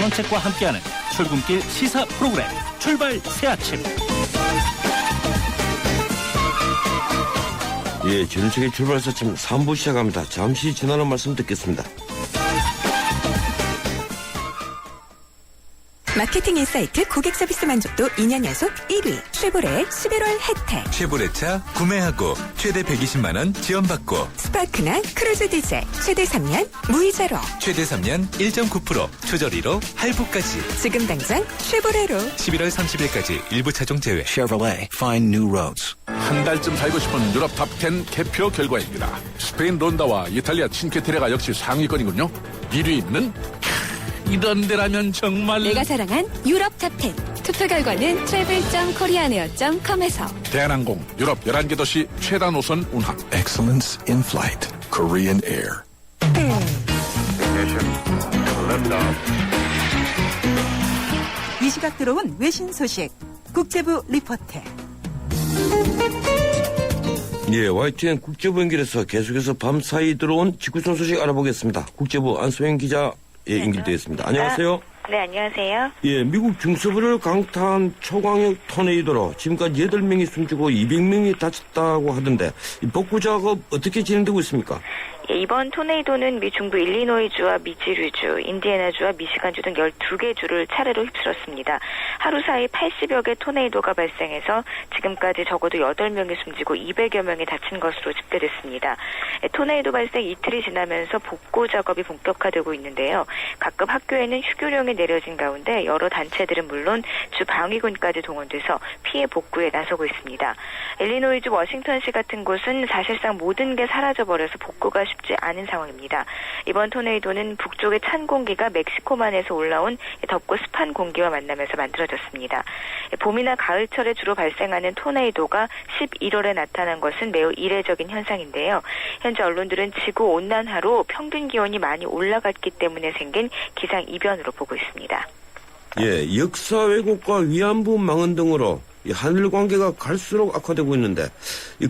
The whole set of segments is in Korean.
선원책과 함께하는 출근길 시사 프로그램 출발 새아침. 예, 전sek의 출발 새아침 3부 시작합니다. 잠시 지나는 말씀 듣겠습니다. 마케팅 인사이트 고객 서비스 만족도 2년 연속 1위 쉐보레 11월 혜택. 쉐보레차 구매하고 최대 120만 원 지원받고 스파크나 크루즈 디젤 최대 3년 무이자로 최대 3년 1.9% 초저리로 할부까지. 지금 당장 쉐보레로 11월 30일까지 일부 차종 제외. Chevrolet, find new roads. 한 달쯤 살고 싶은 유럽 탑10 개표 결과입니다. 스페인 론다와 이탈리아 친케테레가 역시 상위권이군요. 1위는 이런 데라면 정말 내가 사랑한 유럽 탑10 투표 결과는 travel.koreaneer.com에서 대한항공 유럽 11개 도시 최다 노선 운항. Excellence in flight. Korean Air. 이 시각 들어온 외신 소식 국제부 리포트. 예, YTN 국제부 연결해서 계속해서 밤사이 들어온 직구선 소식 알아보겠습니다. 국제부 안소영 기자 연결되어 있습니다. 안녕하세요. 네, 안녕하세요. 예, 미국 중서부를 강타한 초강력 토네이도로 지금까지 8명이 숨지고 200명이 다쳤다고 하던데 이 복구 작업 어떻게 진행되고 있습니까? 예, 이번 토네이도는 미 중부 일리노이주와 미주리주, 인디애나주와 미시간주 등 12개 주를 차례로 휩쓸었습니다. 하루 사이 80여 개 토네이도가 발생해서 지금까지 적어도 8명이 숨지고 200여 명이 다친 것으로 집계됐습니다. 예, 토네이도 발생 이틀이 지나면서 복구 작업이 본격화되고 있는데요. 가끔 학교에는 휴교령이 내려진 가운데 여러 단체들은 물론 주 방위군까지 동원돼서 피해 복구에 나서고 있습니다. 일리노이주 워싱턴시 같은 곳은 사실상 모든 게 사라져버려서 복구가 쉽지 않은 상황입니다. 이번 토네이도는 북쪽의 찬 공기가 멕시코만에서 올라온 덥고 습한 공기와 만나면서 만들어졌습니다. 봄이나 가을철에 주로 발생하는 토네이도가 11월에 나타난 것은 매우 이례적인 현상인데요. 현재 언론들은 지구온난화로 평균 기온이 많이 올라갔기 때문에 생긴 기상이변으로 보고 있습니다. 예, 역사 왜곡과 위안부 망언 등으로 이 한일 관계가 갈수록 악화되고 있는데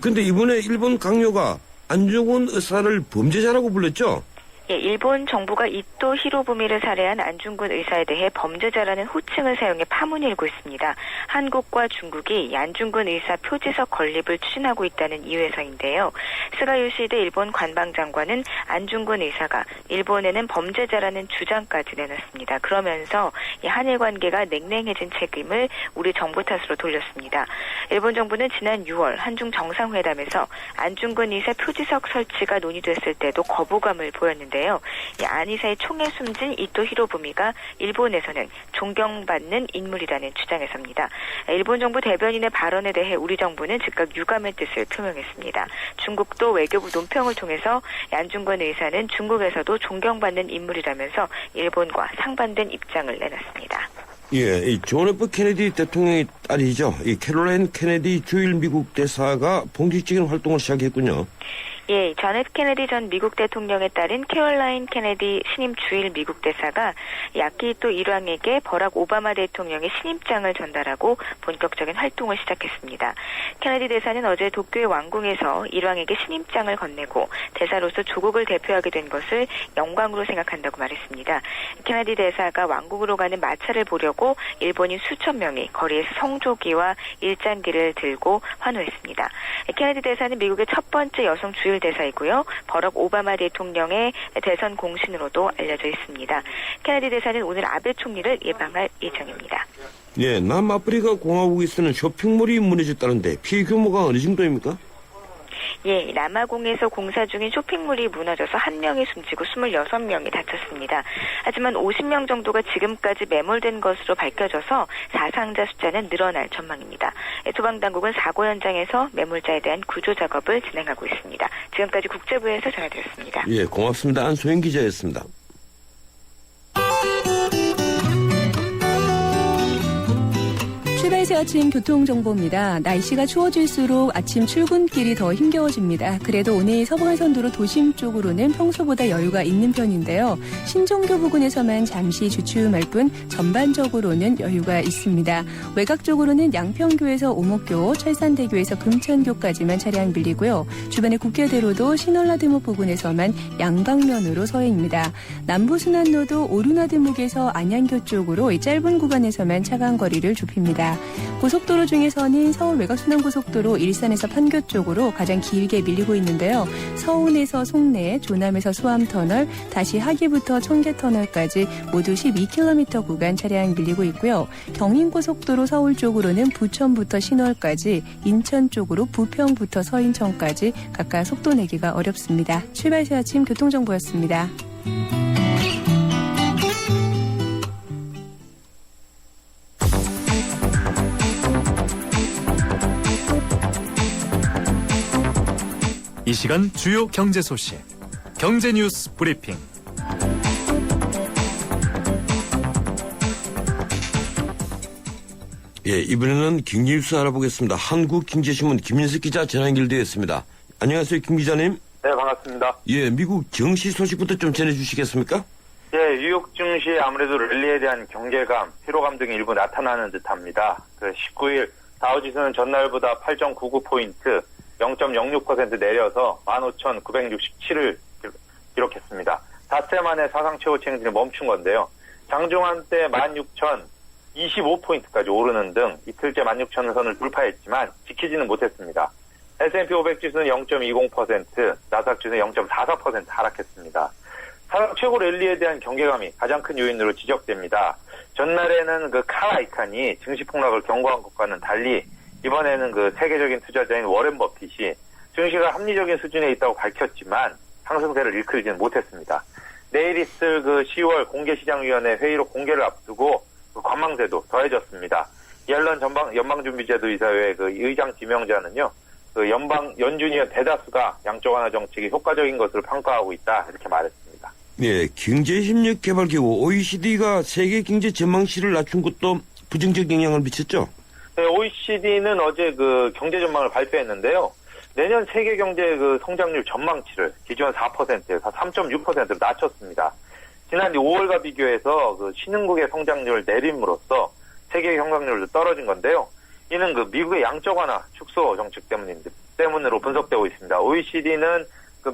근데 이번에 일본 강요가 안중근 의사를 범죄자라고 불렀죠? 예, 일본 정부가 이토 히로부미를 살해한 안중근 의사에 대해 범죄자라는 호칭을 사용해 파문이 일고 있습니다. 한국과 중국이 안중근 의사 표지석 건립을 추진하고 있다는 이유에서인데요. 스가 요시히데 일본 관방장관은 안중근 의사가 일본에는 범죄자라는 주장까지 내놨습니다. 그러면서 이 한일 관계가 냉랭해진 책임을 우리 정부 탓으로 돌렸습니다. 일본 정부는 지난 6월 한중 정상회담에서 안중근 의사 표지석 설치가 논의됐을 때도 거부감을 보였는데 이 안의사의 총에 숨진 이토 히로부미가 일본에서는 존경받는 인물이라는 주장에서입니다. 일본 정부 대변인의 발언에 대해 우리 정부는 즉각 유감의 뜻을 표명했습니다. 중국도 외교부 논평을 통해서 안중근 의사는 중국에서도 존경받는 인물이라면서 일본과 상반된 입장을 내놨습니다. 예, 이 존 F 케네디 대통령의 딸이죠. 이 캐롤라인 케네디 주일 미국 대사가 본격적인 활동을 시작했군요. 예, 존 F 케네디 전 미국 대통령의 딸인 캐롤라인 케네디 신임 주일 미국 대사가 아키히토 일왕에게 버락 오바마 대통령의 신임장을 전달하고 본격적인 활동을 시작했습니다. 케네디 대사는 어제 도쿄의 왕궁에서 일왕에게 신임장을 건네고 대사로서 조국을 대표하게 된 것을 영광으로 생각한다고 말했습니다. 케네디 대사가 왕궁으로 가는 마차를 보려고 일본인 수천 명이 거리에서 성조기와 일장기를 들고 환호했습니다. 케네디 대사는 미국의 첫 번째 여성 주일 대사이고요. 버락 오바마 대통령의 대선 공신으로도 알려져 있습니다. 케네디 대사는 오늘 아베 총리를 예방할 예정입니다. 예, 남아프리카 공화국에서는 쇼핑몰이 무너졌다는데 피해 규모가 어느 정도입니까? 예, 남아공에서 공사 중인 쇼핑몰이 무너져서 1명이 숨지고 26명이 다쳤습니다. 하지만 50명 정도가 지금까지 매몰된 것으로 밝혀져서 사상자 숫자는 늘어날 전망입니다. 소방당국은 사고 현장에서 매몰자에 대한 구조 작업을 진행하고 있습니다. 지금까지 국제부에서 전해드렸습니다. 예, 고맙습니다. 안소영 기자였습니다. 출발 TBS 아침 교통정보입니다. 날씨가 추워질수록 아침 출근길이 더 힘겨워집니다. 그래도 오늘 서부간선도로 도심 쪽으로는 평소보다 여유가 있는 편인데요. 신종교 부근에서만 잠시 주춤할 뿐 전반적으로는 여유가 있습니다. 외곽 쪽으로는 양평교에서 오목교, 철산대교에서 금천교까지만 차량 밀리고요. 주변의 국회대로도 신월나들목 부근에서만 양방면으로 서행입니다. 남부순환로도 오류나들목에서 안양교 쪽으로 이 짧은 구간에서만 차간 거리를 좁힙니다. 고속도로 중에서는 서울 외곽순환고속도로 일산에서 판교 쪽으로 가장 길게 밀리고 있는데요. 서운에서 송내, 조남에서 수암터널, 다시 하기부터 청계터널까지 모두 12km 구간 차량 밀리고 있고요. 경인고속도로 서울 쪽으로는 부천부터 신월까지, 인천 쪽으로 부평부터 서인천까지 각각 속도 내기가 어렵습니다. 출발 새 아침 교통정보였습니다. 이 시간 주요 경제 소식, 경제 뉴스 브리핑. 예, 이번에는 경제 뉴스 알아보겠습니다. 한국경제신문 김인석 기자 전화 연결되어 있습니다. 안녕하세요, 김 기자님. 네, 반갑습니다. 예, 미국 증시 소식부터 좀 전해주시겠습니까? 예, 뉴욕 증시 아무래도 랠리에 대한 경계감, 피로감 등이 일부 나타나는 듯합니다. 19일 다우지수는 전날보다 8.99포인트, 0.06% 내려서 15,967을 기록했습니다. 닷새 만에 사상 최고 체증이 멈춘 건데요. 장중한 때 16,025포인트까지 오르는 등 이틀째 16,000선을 돌파했지만 지키지는 못했습니다. S&P 500 지수는 0.20%, 나스닥 지수는 0.44% 하락했습니다. 사상 최고 랠리에 대한 경계감이 가장 큰 요인으로 지적됩니다. 전날에는 칼 아이칸이 증시 폭락을 경고한 것과는 달리 이번에는 세계적인 투자자인 워렌 버핏이 증시가 합리적인 수준에 있다고 밝혔지만 상승세를 이끌지는 못했습니다. 내일 있을 10월 공개시장위원회 회의로 공개를 앞두고 관망세도 더해졌습니다. 옐런 연방준비제도 이사회 의장 지명자는요, 연준위원 대다수가 양적 완화 정책이 효과적인 것으로 평가하고 있다, 이렇게 말했습니다. 네, 경제협력개발기구 OECD가 세계 경제 전망치를 낮춘 것도 부정적 영향을 미쳤죠? 네, OECD는 어제 경제 전망을 발표했는데요. 내년 세계 경제 성장률 전망치를 기존 4%에서 3.6%로 낮췄습니다. 지난 5월과 비교해서 신흥국의 성장률을 내림으로써 세계 성장률도 떨어진 건데요. 이는 미국의 양적 완화 축소 정책 때문으로 분석되고 있습니다. OECD는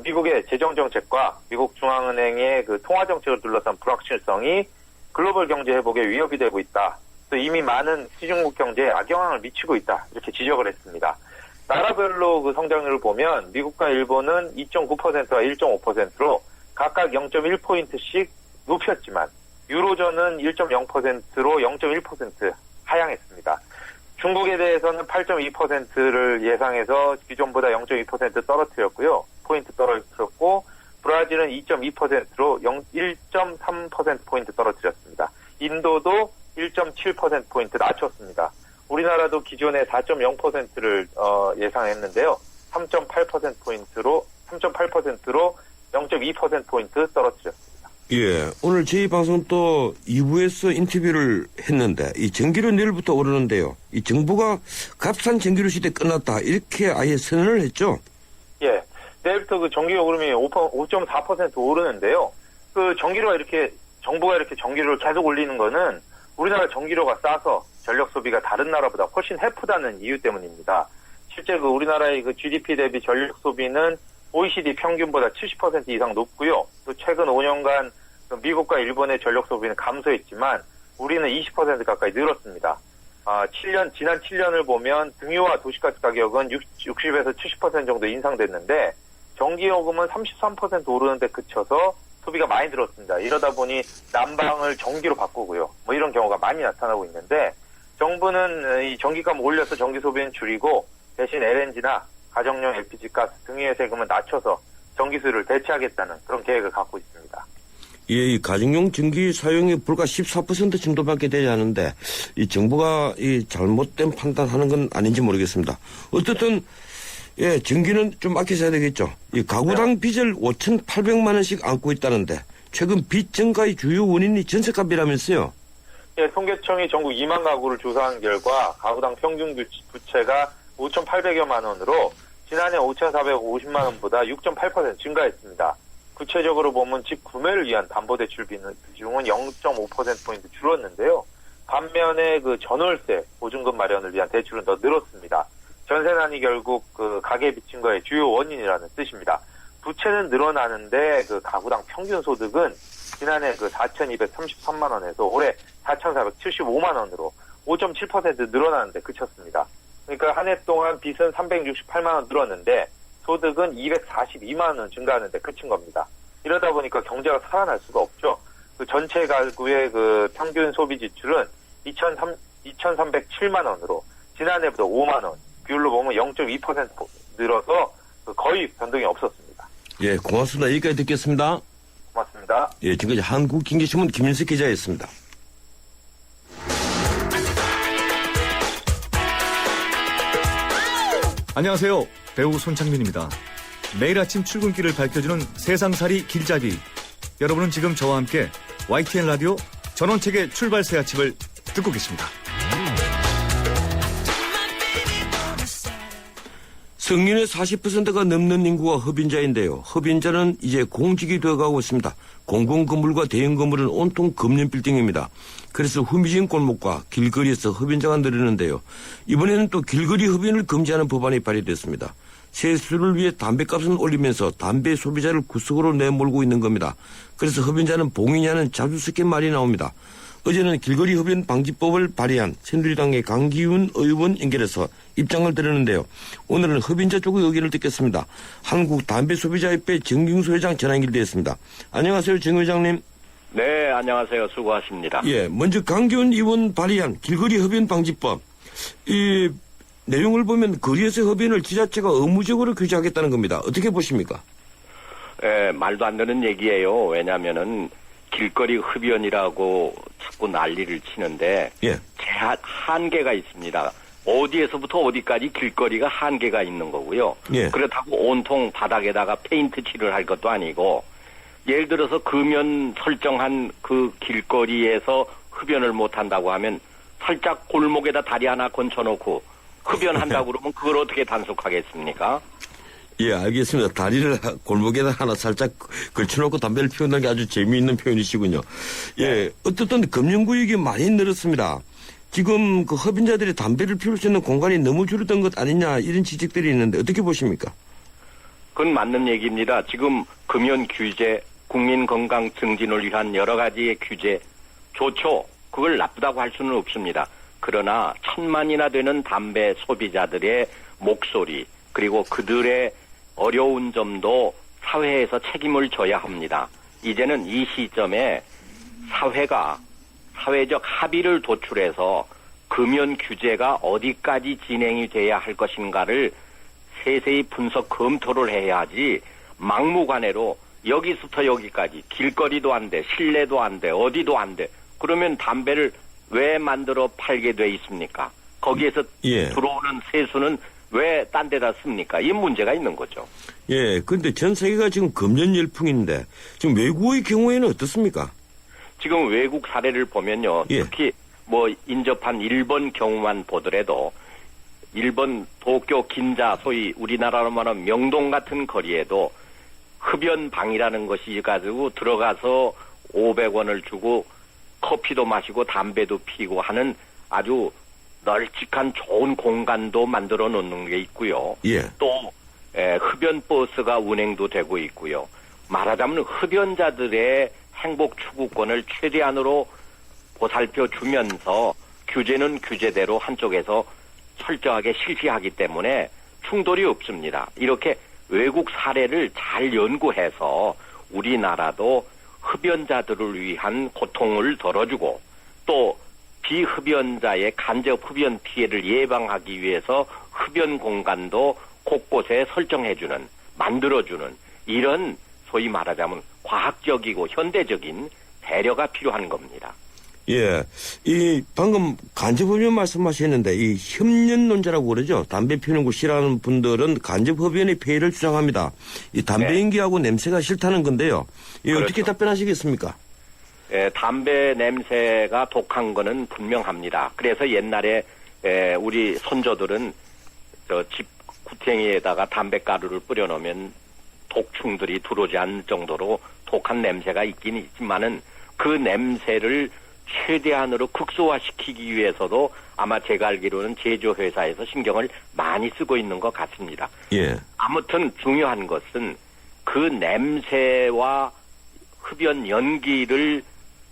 미국의 재정 정책과 미국 중앙은행의 통화 정책을 둘러싼 불확실성이 글로벌 경제 회복에 위협이 되고 있다. 또 이미 많은 시중국 경제에 악영향을 미치고 있다, 이렇게 지적을 했습니다. 나라별로 성장률을 보면 미국과 일본은 2.9%와 1.5%로 각각 0.1포인트씩 높였지만 유로존은 1.0%로 0.1% 하향했습니다. 중국에 대해서는 8.2%를 예상해서 기존보다 0.2% 떨어뜨렸고요. 포인트 떨어뜨렸고, 브라질은 2.2%로 1.3%포인트 떨어뜨렸습니다. 인도도 1.7%포인트 낮췄습니다. 우리나라도 기존에 4.0%를 예상했는데요. 3.8%포인트로 0.2%포인트 떨어뜨렸습니다. 예, 오늘 저희 방송 또 2부에서 인터뷰를 했는데 이 전기료 내일부터 오르는데요. 이 정부가 값싼 전기료 시대 끝났다, 이렇게 아예 선언을 했죠? 예, 내일부터 전기료 오름이 5.4% 오르는데요. 전기료가 이렇게 정부가 이렇게 전기료를 계속 올리는 거는 우리나라 전기료가 싸서 전력 소비가 다른 나라보다 훨씬 해프다는 이유 때문입니다. 실제 우리나라의 GDP 대비 전력 소비는 OECD 평균보다 70% 이상 높고요. 또 최근 5년간 미국과 일본의 전력 소비는 감소했지만 우리는 20% 가까이 늘었습니다. 지난 7년을 보면 등유와 도시가스 가격은 60에서 70% 정도 인상됐는데 전기요금은 33% 오르는데 그쳐서 소비가 많이 들었습니다. 이러다 보니 난방을 전기로 바꾸고요. 이런 경우가 많이 나타나고 있는데 정부는 이 전기값 올려서 전기 소비는 줄이고 대신 LNG나 가정용 LPG 가스 등유의 세금을 낮춰서 전기수를 대체하겠다는 그런 계획을 갖고 있습니다. 예, 이 가정용 전기 사용이 불과 14% 정도밖에 되지 않는데 이 정부가 이 잘못된 판단하는 건 아닌지 모르겠습니다. 어쨌든 예, 전기는 좀 아껴 써야 되겠죠. 이 가구당 빚을 5,800만 원씩 안고 있다는데 최근 빚 증가의 주요 원인이 전세값이라면서요? 예, 통계청이 전국 2만 가구를 조사한 결과 가구당 평균 부채가 5,800여만 원으로 지난해 5,450만 원보다 6.8% 증가했습니다. 구체적으로 보면 집 구매를 위한 담보대출 비중은 0.5%포인트 줄었는데요. 반면에 그 전월세 보증금 마련을 위한 대출은 더 늘었습니다. 전세난이 결국 그 가계 빚진거의 주요 원인이라는 뜻입니다. 부채는 늘어나는데 그 가구당 평균 소득은 지난해 그 4,233만 원에서 올해 4,475만 원으로 5.7% 늘어나는데 그쳤습니다. 그러니까 한 해 동안 빚은 368만 원 늘었는데 소득은 242만 원 증가하는데 그친 겁니다. 이러다 보니까 경제가 살아날 수가 없죠. 그 전체 가구의 그 평균 소비 지출은 2,307만 원으로 지난해보다 5만 원, 비율로 보면 0.2% 늘어서 거의 변동이 없었습니다. 예, 고맙습니다. 여기까지 듣겠습니다. 고맙습니다. 예, 지금까지 한국경제신문 김윤석 기자였습니다. 안녕하세요. 배우 손창민입니다. 매일 아침 출근길을 밝혀주는 세상살이 길잡이. 여러분은 지금 저와 함께 YTN 라디오 전원책의 출발새 아침을 듣고 계십니다. 성인의 40%가 넘는 인구가 흡인자인데요. 흡인자는 이제 공직이 되어가고 있습니다. 공공건물과 대형건물은 온통 금년 빌딩입니다. 그래서 후미진 골목과 길거리에서 흡인자가 늘었는데요. 이번에는 또 길거리 흡인을 금지하는 법안이 발의됐습니다. 세수를 위해 담배값을 올리면서 담배 소비자를 구석으로 내몰고 있는 겁니다. 그래서 흡인자는 봉이냐는 자주 섞인 말이 나옵니다. 어제는 길거리 흡연 방지법을 발의한 새누리당의 강기훈 의원 연결해서 입장을 드렸는데요. 오늘은 흡연자 쪽의 의견을 듣겠습니다. 한국담배소비자협회 정경수 회장 전화 연결되었습니다. 안녕하세요, 정 회장님. 네, 안녕하세요. 수고하십니다. 예, 먼저 강기훈 의원 발의한 길거리 흡연 방지법. 이 내용을 보면 거리에서 흡연을 지자체가 의무적으로 규제하겠다는 겁니다. 어떻게 보십니까? 예, 말도 안 되는 얘기예요. 왜냐하면은 길거리 흡연이라고 자꾸 난리를 치는데 예. 한계가 있습니다. 어디에서부터 어디까지 길거리가 한계가 있는 거고요. 예. 그렇다고 온통 바닥에다가 페인트 칠을 할 것도 아니고 예를 들어서 금연 설정한 그 길거리에서 흡연을 못한다고 하면 살짝 골목에다 다리 하나 건쳐놓고 흡연한다고 그러면 그걸 어떻게 단속하겠습니까? 예, 알겠습니다. 다리를 골목에다 하나 살짝 걸쳐놓고 담배를 피운다는 게 아주 재미있는 표현이시군요. 예, 어떻든 금연구역이 많이 늘었습니다. 지금 그 흡연자들이 담배를 피울 수 있는 공간이 너무 줄었던 것 아니냐 이런 지적들이 있는데 어떻게 보십니까? 그건 맞는 얘기입니다. 지금 금연 규제, 국민 건강 증진을 위한 여러 가지의 규제 좋죠. 그걸 나쁘다고 할 수는 없습니다. 그러나 1,000만이나 되는 담배 소비자들의 목소리 그리고 그들의 어려운 점도 사회에서 책임을 져야 합니다. 이제는 이 시점에 사회가 사회적 합의를 도출해서 금연 규제가 어디까지 진행이 돼야 할 것인가를 세세히 분석 검토를 해야지 막무가내로 여기서부터 여기까지 길거리도 안 돼, 실내도 안 돼, 어디도 안 돼. 그러면 담배를 왜 만들어 팔게 돼 있습니까? 거기에서 들어오는 세수는 왜 딴 데다 씁니까? 이 문제가 있는 거죠. 예, 근데 전 세계가 지금 금연 열풍인데 지금 외국의 경우에는 어떻습니까? 지금 외국 사례를 보면요. 특히 뭐 인접한 일본 경우만 보더라도 일본 도쿄 긴자 소위 우리나라로 말하면 명동 같은 거리에도 흡연방이라는 것이 가지고 들어가서 500원을 주고 커피도 마시고 담배도 피고 하는 아주 널찍한 좋은 공간도 만들어 놓는 게 있고요. 또 흡연 버스가 운행도 되고 있고요. 말하자면 흡연자들의 행복 추구권을 최대한으로 보살펴 주면서 규제는 규제대로 한쪽에서 철저하게 실시하기 때문에 충돌이 없습니다. 이렇게 외국 사례를 잘 연구해서 우리나라도 흡연자들을 위한 고통을 덜어주고 또 비흡연자의 간접 흡연 피해를 예방하기 위해서 흡연 공간도 곳곳에 설정해주는, 만들어주는 이런 소위 말하자면 과학적이고 현대적인 배려가 필요한 겁니다. 예, 이 방금 간접흡연 말씀하셨는데 이 협연론자라고 그러죠. 담배 피우는 거 싫어하는 분들은 간접흡연의 폐해를 주장합니다. 이 담배 연기하고 냄새가 싫다는 건데요. 이 어떻게 답변하시겠습니까? 담배 냄새가 독한 거는 분명합니다. 그래서 옛날에 우리 손조들은 집 구탱이에다가 담배가루를 뿌려놓으면 독충들이 들어오지 않을 정도로 독한 냄새가 있긴 있지만은 그 냄새를 최대한으로 극소화시키기 위해서도 아마 제가 알기로는 제조회사에서 신경을 많이 쓰고 있는 것 같습니다. 예. 아무튼 중요한 것은 그 냄새와 흡연 연기를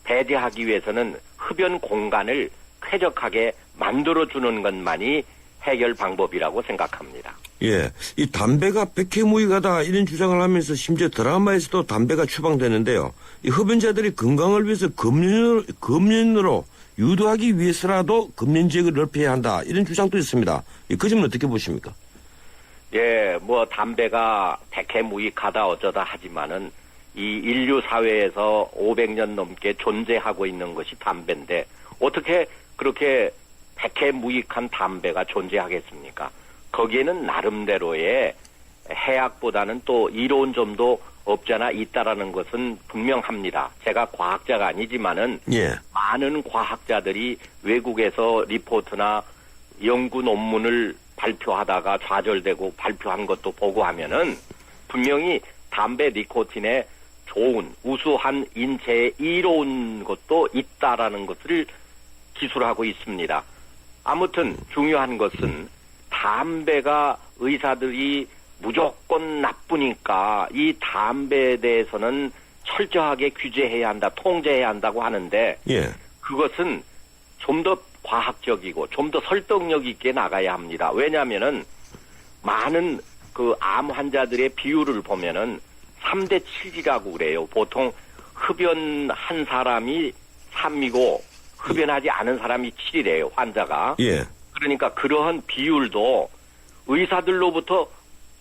배제하기 위해서는 흡연 공간을 쾌적하게 만들어주는 것만이 해결 방법이라고 생각합니다. 예. 이 담배가 백해무익하다 이런 주장을 하면서 심지어 드라마에서도 담배가 추방되는데요. 이 흡연자들이 건강을 위해서 금연으로 유도하기 위해서라도 금연 지역을 넓혀야 한다 이런 주장도 있습니다. 그 점은 어떻게 보십니까? 예, 뭐 담배가 백해무익하다 어쩌다 하지만은 이 인류 사회에서 500년 넘게 존재하고 있는 것이 담배인데 어떻게 그렇게 백해무익한 담배가 존재하겠습니까? 거기에는 나름대로의 해악보다는 또 이로운 점도 없잖아 있다라는 것은 분명합니다. 제가 과학자가 아니지만은 예. 많은 과학자들이 외국에서 리포트나 연구 논문을 발표하다가 좌절되고 발표한 것도 보고 하면은 분명히 담배 니코틴에 좋은 우수한 인체에 이로운 것도 있다라는 것을 기술하고 있습니다. 아무튼 중요한 것은 담배가 의사들이 무조건 나쁘니까 이 담배에 대해서는 철저하게 규제해야 한다, 통제해야 한다고 하는데 예. 그것은 좀 더 과학적이고 좀 더 설득력 있게 나가야 합니다. 왜냐하면은 많은 그 암 환자들의 비율을 보면은 3대 7이라고 그래요. 보통 흡연한 사람이 3이고 흡연하지 않은 사람이 7이래요. 환자가. 예. 그러니까 그러한 비율도 의사들로부터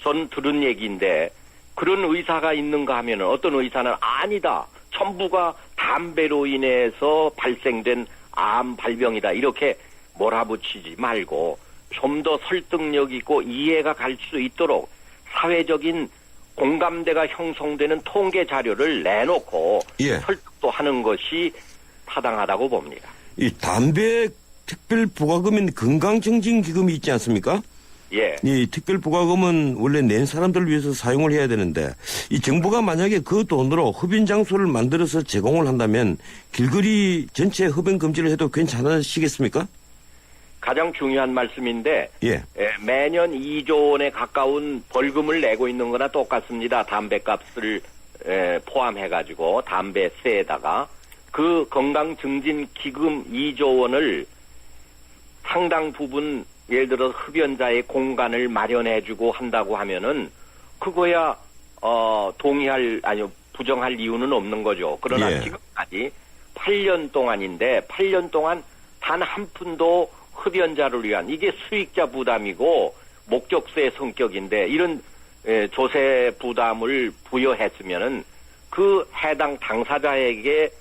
전 들은 얘기인데 그런 의사가 있는가 하면은 어떤 의사는 아니다. 전부가 담배로 인해서 발생된 암 발병이다. 이렇게 몰아붙이지 말고 좀 더 설득력 있고 이해가 갈 수 있도록 사회적인 공감대가 형성되는 통계 자료를 내놓고 예. 설득도 하는 것이 타당하다고 봅니다. 이 담배 특별 부과금인 건강증진기금이 있지 않습니까? 예. 이 특별 부과금은 원래 낸 사람들을 위해서 사용을 해야 되는데 이 정부가 만약에 그 돈으로 흡연 장소를 만들어서 제공을 한다면 길거리 전체 흡연 금지를 해도 괜찮으시겠습니까? 가장 중요한 말씀인데 예. 매년 2조 원에 가까운 벌금을 내고 있는 거나 똑같습니다. 담배값을 포함해가지고 담배세에다가 그 건강증진기금 2조 원을 상당 부분 예를 들어 흡연자의 공간을 마련해주고 한다고 하면은 그거야 부정할 이유는 없는 거죠. 그러나 예. 지금까지 8년 동안인데 8년 동안 단 한 푼도 흡연자를 위한 이게 수익자 부담이고 목적세 성격인데 이런 조세 부담을 부여했으면은 그 해당 당사자에게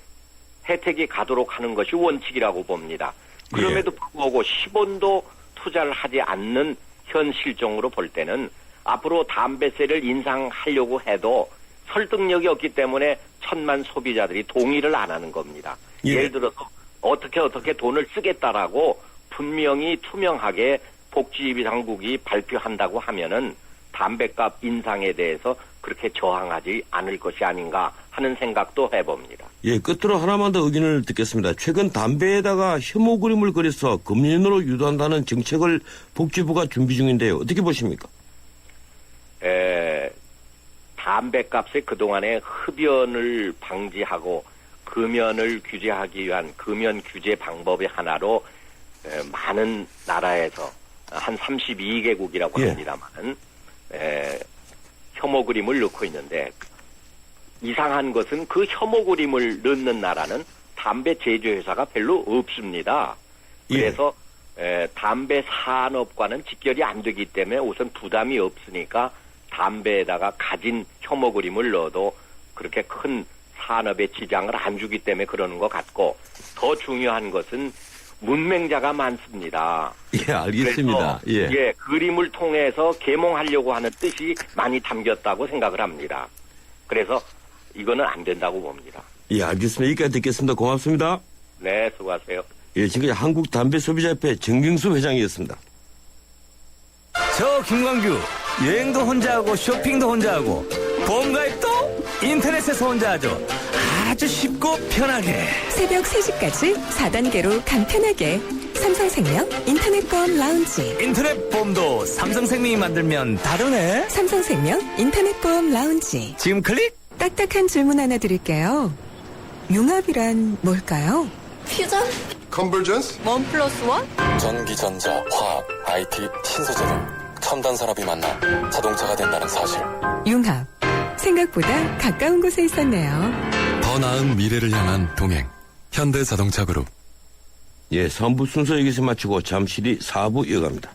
혜택이 가도록 하는 것이 원칙이라고 봅니다. 그럼에도 불구하고 10원도 투자를 하지 않는 현 실정으로 볼 때는 앞으로 담배세를 인상하려고 해도 설득력이 없기 때문에 천만 소비자들이 동의를 안 하는 겁니다. 예. 예를 들어서 어떻게 돈을 쓰겠다라고 분명히 투명하게 복지당국이 발표한다고 하면은 담배값 인상에 대해서 그렇게 저항하지 않을 것이 아닌가 하는 생각도 해봅니다. 예, 끝으로 하나만 더 의견을 듣겠습니다. 최근 담배에다가 혐오 그림을 그려서 금연으로 유도한다는 정책을 복지부가 준비 중인데요. 어떻게 보십니까? 담배값에 그동안에 흡연을 방지하고 금연을 규제하기 위한 금연 규제 방법의 하나로 많은 나라에서 한 32개국이라고 예. 합니다만 혐오 그림을 넣고 있는데 이상한 것은 그 혐오 그림을 넣는 나라는 담배 제조회사가 별로 없습니다. 그래서 담배 산업과는 직결이 안 되기 때문에 우선 부담이 없으니까 담배에다가 가진 혐오 그림을 넣어도 그렇게 큰 산업에 지장을 안 주기 때문에 그러는 것 같고 더 중요한 것은 문맹자가 많습니다. 예, 알겠습니다. 그래서 그림을 통해서 계몽하려고 하는 뜻이 많이 담겼다고 생각을 합니다. 그래서 이거는 안 된다고 봅니다. 예, 알겠습니다. 여기까지 듣겠습니다. 고맙습니다. 네, 수고하세요. 예, 지금까지 한국담배소비자협회 정경수 회장이었습니다. 저 김광규 여행도 혼자 하고 쇼핑도 혼자 하고 보험가입도 인터넷에서 혼자 하죠. 아주 쉽고 편하게. 새벽 3시까지 4단계로 간편하게. 삼성생명 인터넷보험 라운지. 인터넷 보험도 삼성생명이 만들면 다르네. 삼성생명 인터넷보험 라운지. 지금 클릭. 딱딱한 질문 하나 드릴게요. 융합이란 뭘까요? 퓨전? Convergence? 원 플러스 원? 전기전자, 화학, IT, 신소재 등 첨단 산업이 만나 자동차가 된다는 사실. 융합. 생각보다 가까운 곳에 있었네요. 더 나은 미래를 향한 동행. 현대자동차그룹. 예, 3부 순서 여기서 마치고 잠시 뒤 4부 이어갑니다.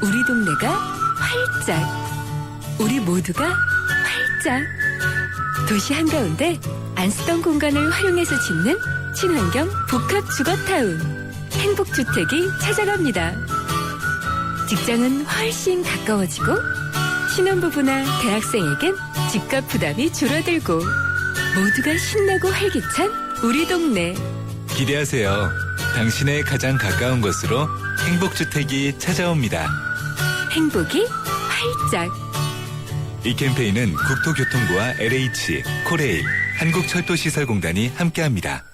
우리 동네가 활짝. 우리 모두가 활짝. 도시 한가운데 안 쓰던 공간을 활용해서 짓는 친환경 복합주거타운. 행복주택이 찾아갑니다. 직장은 훨씬 가까워지고 신혼부부나 대학생에겐 집값 부담이 줄어들고 모두가 신나고 활기찬 우리 동네. 기대하세요. 당신의 가장 가까운 곳으로 행복주택이 찾아옵니다. 행복이 활짝. 이 캠페인은 국토교통부와 LH, 코레일, 한국철도시설공단이 함께합니다.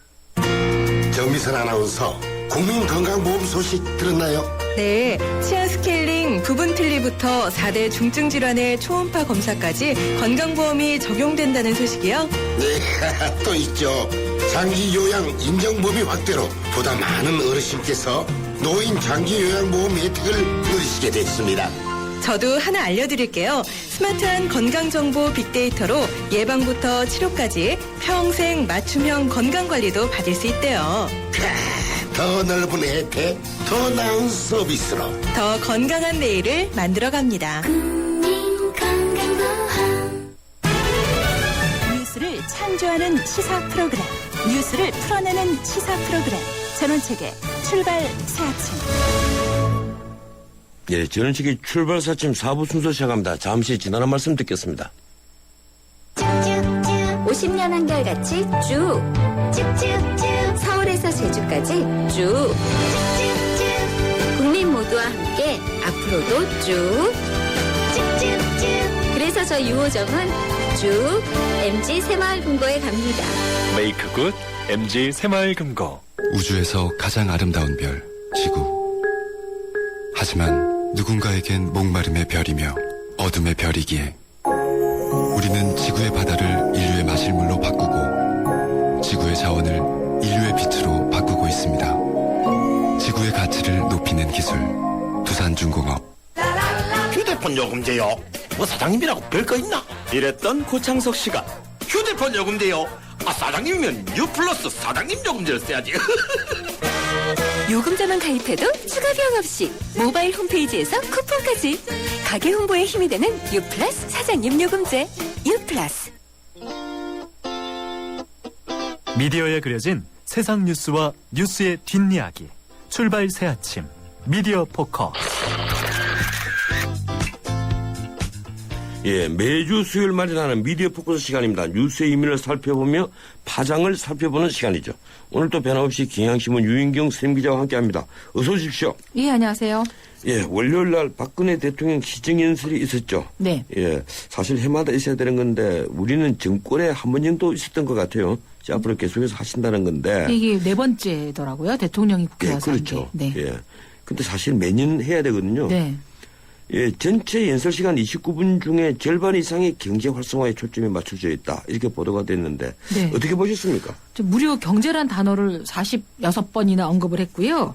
정미선 아나운서, 국민건강보험 소식 들었나요? 네, 치아 스케일링, 부분 필리부터 4대 중증 질환의 초음파 검사까지 건강보험이 적용된다는 소식이요? 네, 또 있죠. 장기 요양 인정범위 확대로 보다 많은 어르신께서 노인 장기 요양보험 혜택을 누리시게 됐습니다. 저도 하나 알려드릴게요. 스마트한 건강정보 빅데이터로 예방부터 치료까지 평생 맞춤형 건강관리도 받을 수 있대요. 더 넓은 혜택, 더 나은 서비스로 더 건강한 내일을 만들어갑니다. 뉴스를 창조하는 시사 프로그램, 뉴스를 풀어내는 시사 프로그램, 전원책의 출발 새 아침. 예, 전원책의 출발 사침 4부 순서 시작합니다. 잠시 지나는 말씀 듣겠습니다. 50년 한결같이 쭉 쭉쭉쭉 서울에서 제주까지 쭉 쭉쭉쭉 국민 모두와 함께 앞으로도 쭉 쭉쭉쭉 그래서 저 유호정은 쭉 MG 새마을금고에 갑니다. 메이크 굿 MG 새마을금고. 우주에서 가장 아름다운 별, 지구. 하지만 누군가에겐 목마름의 별이며 어둠의 별이기에 우리는 지구의 바다를 인류의 마실물로 바꾸고 지구의 자원을 인류의 빛으로 바꾸고 있습니다. 지구의 가치를 높이는 기술, 두산중공업. 휴대폰 요금제요? 뭐 사장님이라고 별거 있나? 이랬던 고창석 씨가 휴대폰 요금제요? 아, 사장님이면 U+ 사장님 요금제를 써야지. 요금자만 가입해도 추가 비용 없이 모바일 홈페이지에서 쿠폰까지. 가게 홍보에 힘이 되는 U+ 사장님 요금제. U+. 미디어에 그려진 세상 뉴스와 뉴스의 뒷이야기. 출발 새 아침 미디어 포커. 예, 매주 수요일 마련하는 미디어 포커스 시간입니다. 뉴스의 이면을 살펴보며 파장을 살펴보는 시간이죠. 오늘도 변함없이 경향신문 유인경 선임기자와 함께합니다. 어서 오십시오. 예, 안녕하세요. 예, 월요일 날 박근혜 대통령 시정연설이 있었죠. 네. 예, 사실 해마다 있어야 되는 건데 우리는 정권에 한 번 정도 있었던 것 같아요. 앞으로 계속해서 하신다는 건데. 이게 4번째더라고요. 대통령이 국회 예, 와서 그렇죠. 한 게. 네. 예. 근데 사실 매년 해야 되거든요. 네. 예, 전체 연설 시간 29분 중에 절반 이상이 경제 활성화에 초점이 맞춰져 있다. 이렇게 보도가 됐는데 네. 어떻게 보셨습니까? 무려 경제란 단어를 46번이나 언급을 했고요.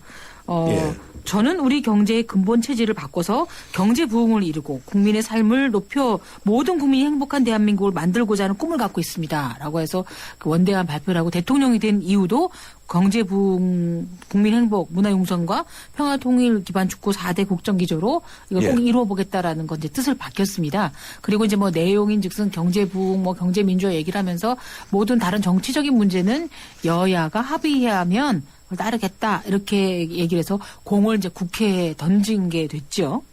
예. 저는 우리 경제의 근본 체질을 바꿔서 경제 부흥을 이루고 국민의 삶을 높여 모든 국민이 행복한 대한민국을 만들고자 하는 꿈을 갖고 있습니다. 라고 해서 그 원대한 발표를 하고 대통령이 된 이유도 경제 부흥, 국민 행복, 문화 융성과 평화 통일 기반 축구 4대 국정 기조로 이걸 꼭 이루어보겠다라는 건 이제 뜻을 밝혔습니다. 그리고 이제 뭐 내용인즉슨 경제 부흥, 뭐 경제 민주화 얘기를 하면서 모든 다른 정치적인 문제는 여야가 합의해야 하면 그걸 따르겠다 이렇게 얘기를 해서 공을 이제 국회에 던진 게 됐죠.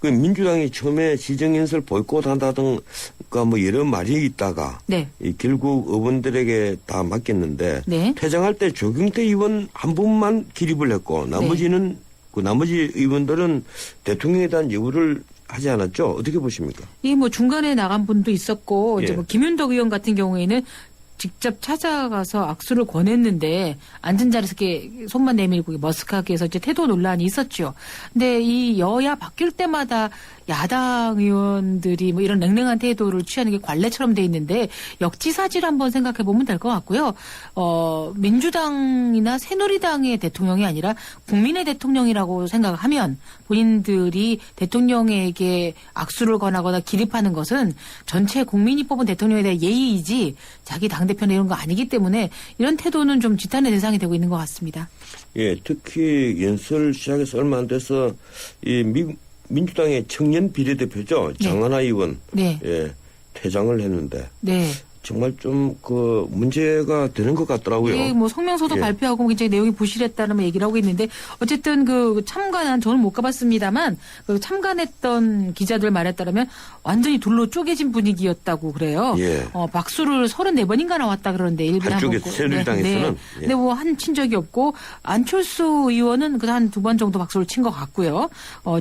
그 민주당이 처음에 시정연설 보이콧 한다든가 뭐 여러 말이 있다가 네. 결국 의원들에게 다 맡겼는데 네. 퇴장할 때 조경태 의원 한 분만 기립을 했고 나머지는 그 나머지 의원들은 대통령에 대한 예우를 하지 않았죠. 어떻게 보십니까? 이 뭐 중간에 나간 분도 있었고 이제 예. 뭐 김윤덕 의원 같은 경우에는 직접 찾아가서 악수를 권했는데 앉은 자리에서 이렇게 손만 내밀고 머쓱하게 해서 이제 태도 논란이 있었죠. 근데 이 여야 바뀔 때마다 야당 의원들이 뭐 이런 냉랭한 태도를 취하는 게 관례처럼 돼 있는데 역지사지를 한번 생각해 보면 될 것 같고요. 민주당이나 새누리당의 대통령이 아니라 국민의 대통령이라고 생각하면 본인들이 대통령에게 악수를 권하거나 기립하는 것은 전체 국민이 뽑은 대통령에 대한 예의이지 자기 당대표나 이런 거 아니기 때문에 이런 태도는 좀 지탄의 대상이 되고 있는 것 같습니다. 예, 특히 연설 시작해서 얼마 안 돼서 이 민주당의 청년 비례대표죠. 장하나 의원. 네. 예, 퇴장을 했는데. 네. 정말 좀 그 문제가 되는 것 같더라고요. 예, 뭐 성명서도 예. 발표하고 굉장히 내용이 부실했다는 뭐 얘기를 하고 있는데 어쨌든 그 참관한 저는 못 가봤습니다만 그 참관했던 기자들 말에 따르면 완전히 둘로 쪼개진 분위기였다고 그래요. 예. 박수를 34번인가 나왔다 그러는데 일부에 한쪽에 한 번. 새누리당에서는. 네. 예. 근데 뭐 한 친 적이 없고 안철수 의원은 그 한 두 번 정도 박수를 친 것 같고요.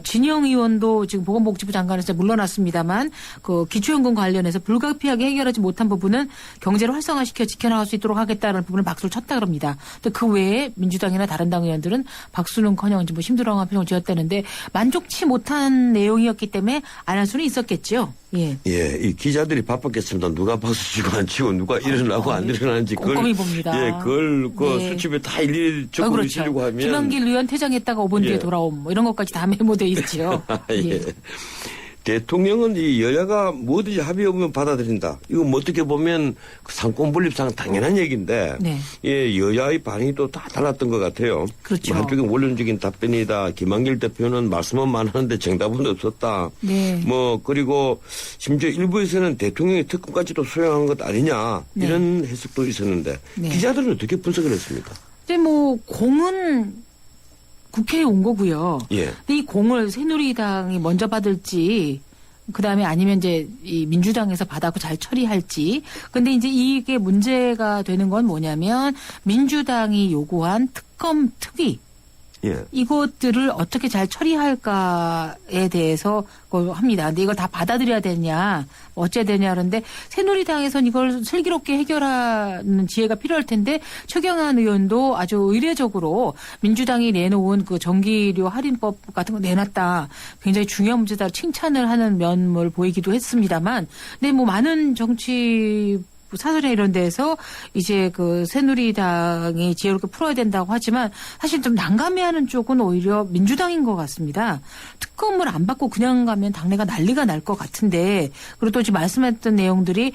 진영 의원도 지금 보건복지부 장관에서 물러났습니다만 그 기초연금 관련해서 불가피하게 해결하지 못한 부분은 경제를 활성화시켜 지켜나갈 수 있도록 하겠다는 부분을 박수를 쳤다 그럽니다. 근데 그 외에 민주당이나 다른 당 의원들은 박수는커녕 뭐 힘들어하는 표정을 지었다는데 만족치 못한 내용이었기 때문에 안 할 수는 있었겠죠. 예. 예, 이 기자들이 바빴겠습니다. 누가 박수 치고 안 치고 누가 일어나고 안 일어나는지 꼼꼼히 봅니다. 예, 그걸 그 네. 수첩에 다 일일이 적고 그렇죠. 있으려고 하면 김한길 의원 퇴장했다가 5분 뒤에 예. 돌아옴 뭐 이런 것까지 다 메모되어 있죠. 예. 예. 대통령은 이 여야가 뭐든지 합의 오면 받아들인다. 이거 뭐 어떻게 보면 그 상권분립상 당연한 얘기인데 네. 예, 여야의 반응이 또 다 달랐던 것 같아요. 그렇죠. 한쪽은 원론적인 답변이다. 김한길 대표는 말씀은 많았는데 정답은 없었다. 네. 뭐 그리고 심지어 일부에서는 대통령의 특검까지도 수행한 것 아니냐 네. 이런 해석도 있었는데 네. 기자들은 어떻게 분석을 했습니까? 근데 뭐 공은 국회에 온 거고요. 예. 근데 이 공을 새누리당이 먼저 받을지 그다음에 아니면 이제 이 민주당에서 받았고 잘 처리할지. 근데 이제 이게 문제가 되는 건 뭐냐면 민주당이 요구한 특검 특위 예. 이것들을 어떻게 잘 처리할까에 대해서 합니다. 근데 이걸 다 받아들여야 되냐, 어째야 되냐 그런데 새누리당에선 이걸 슬기롭게 해결하는 지혜가 필요할 텐데 최경환 의원도 아주 의례적으로 민주당이 내놓은 그 전기료 할인법 같은 거 내놨다. 굉장히 중요한 문제다. 칭찬을 하는 면을 보이기도 했습니다만, 근데 뭐 많은 정치 사설이나 이런 데서 이제 그 새누리당이 지혜롭게 풀어야 된다고 하지만 사실 좀 난감해하는 쪽은 오히려 민주당인 것 같습니다. 특검을 안 받고 그냥 가면 당내가 난리가 날 것 같은데 그리고 또 지금 말씀했던 내용들이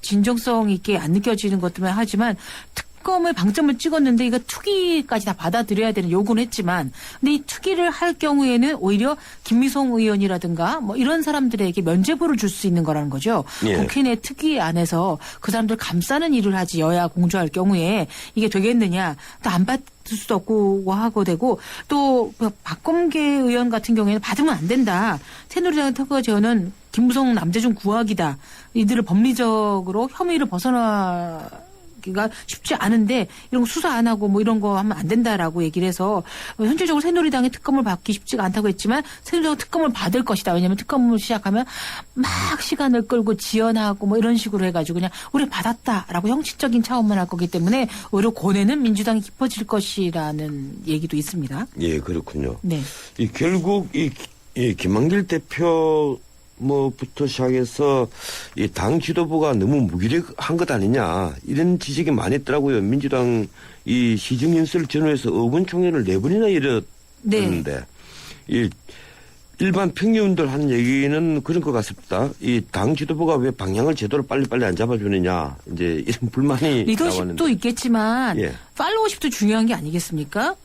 진정성 있게 안 느껴지는 것들만 하지만 특검을 방점을 찍었는데 이거 투기까지 다 받아들여야 되는 요구는 했지만 근데 이 투기를 할 경우에는 오히려 김미성 의원이라든가 뭐 이런 사람들에게 면죄부를 줄 수 있는 거라는 거죠. 예. 국회 내 특위 안에서 그 사람들 감싸는 일을 하지 여야 공조할 경우에 이게 되겠느냐 또 안 받을 수도 없고 하고 되고 또 박범계 의원 같은 경우에는 받으면 안 된다. 새누리당 특허 제어는 김무성 남재준 구학이다. 이들을 법리적으로 혐의를 벗어나 가 쉽지 않은데 이런 거 수사 안 하고 뭐 이런 거 하면 안 된다라고 얘기를 해서 현실적으로 새누리당이 특검을 받기 쉽지가 않다고 했지만 새누리당은 특검을 받을 것이다. 왜냐하면 특검을 시작하면 막 시간을 끌고 지연하고 뭐 이런 식으로 해가지고 그냥 우리 받았다라고 형식적인 차원만 할 거기 때문에 오히려 고뇌는 민주당이 깊어질 것이라는 얘기도 있습니다. 예, 그렇군요. 네. 이 결국 이 김한길 대표 뭐부터 시작해서 이 당 지도부가 너무 무기력한 것 아니냐 이런 지적이 많이 있더라고요. 민주당 이 시정연설 전후에서 의원총회를 4번이나 열었는데 이 일반 평의원들 하는 얘기는 그런 것 같습니다. 이 당 지도부가 왜 방향을 제대로 빨리빨리 안 잡아주느냐 이제 이런 불만이 리더십도 나왔는데. 있겠지만 예. 팔로워십도 중요한 게 아니겠습니까?